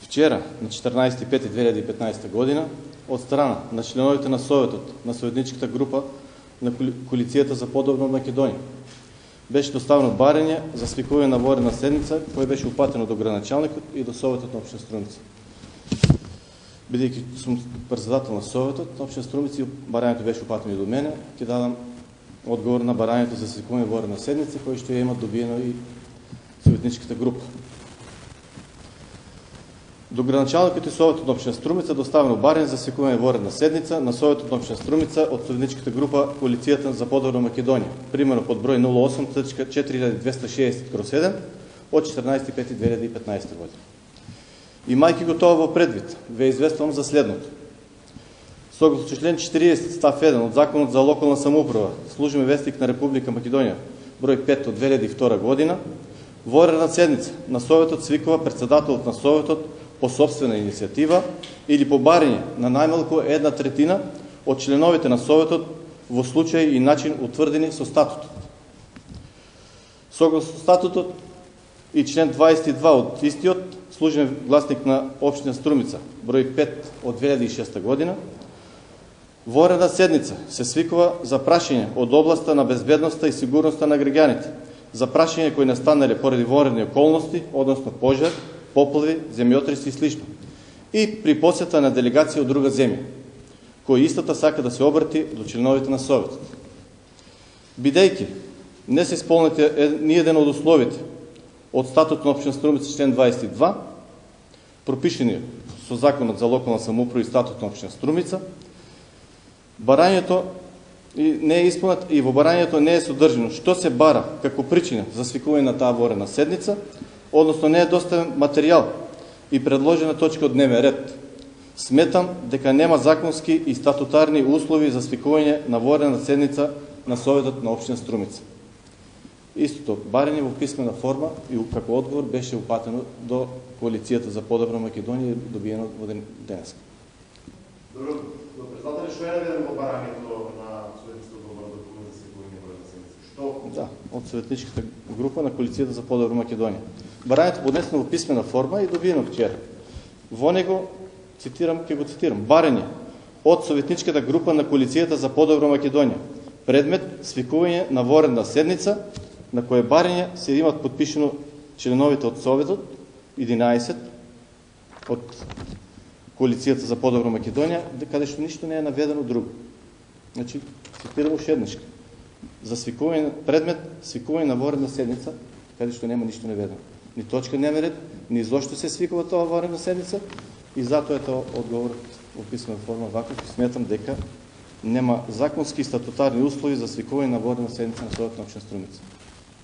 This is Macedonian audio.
Вчера, на 14.05.2015 година, от страна на членовите на Советот на Советничката група на Коалицијата за подобна Македонија беше доставено барање за свикување на воредна седница, кој беше упатено до градоначалникот и до Советот на општина Струмица. Бидејќи сум председател на Советот на општина Струмица и барањето беше упатено и до мене, ќе дадам одговор на барањето за свикување воредна седница, кој што ја има добиено и Советничката група. До градоначалникот и Советот на општина Струмица доставено барање за свикување воредна седница на Советот на општина Струмица од Советничката група Коалицијата за подобна Македонија, примерно под број 08.4260/7 од 14.05.2015 година. Имајќи го тоа во предвид, ве известувам за следното. Согласно член 40 став 1 од Законот за локална самоуправа, Службен вестник на Република Македонија, број 5 од 2002 година, воредна седница на Советот свикува председателот на Советот по собствена иницијатива или по барање на најмалку 1/3 од членовите на Советот во случај и начин утврдени со статутот. Согласно статутот и член 22 од истиот, Службен гласник на општина Струмица, број 5 од 2006 година, воредна седница се свикува за прашање од областа на безбедноста и сигурноста на граѓаните, за прашање кои настанале поради воредни околности, односно пожар, поплави, земјотреси и слично, и при посета на делегација од друга земја, кој истата сака да се обрати до членовите на Советот. Бидејќи не се исполнети ниеден од условите од статут на општина Струмица член 22, пропишени со Законот за локална самоуправа и статут на општина Струмица, барањето не е исполнет и во барањето не е содржано што се бара како причина за свикување на таа воредна седница, односно не е доставен материјал и предложена точка од дневен ред. Сметам дека нема законски и статутарни услови за свикување на воредна седница на Советот на општина Струмица. Истото барање во писмена форма и како одговор беше упатено до Коалицијата за подобна Македонија и добиено во денес. Добро, председател, што е наведено во барањето на Советничката група за свикување воредна седница? Што? Да, од Советничката група на Коалицијата за подобна Македонија. Барањето поднесено во писмена форма и добиено вчера. Во него, ќе го цитирам, барање од Советничката група на Коалицијата за подобна Македонија, предмет свикување на воредна седница, на кое барање се имат подпишено членовите од Советот, 11 од Коалицијата за подобна Македонија, каде што ништо не е наведено друго. Значи, цитирам уште еднаш. За свикување, предмет свикување на воредна седница, каде што нема ништо наведено. Ни точка дневен ред, ни зошто се свикува тоа воредна седница, и затоа е тоа одговор во писмена форма ваков и сметам дека нема законски и статутарни услови за свикување на воредна седница на Советот на општина Струмица.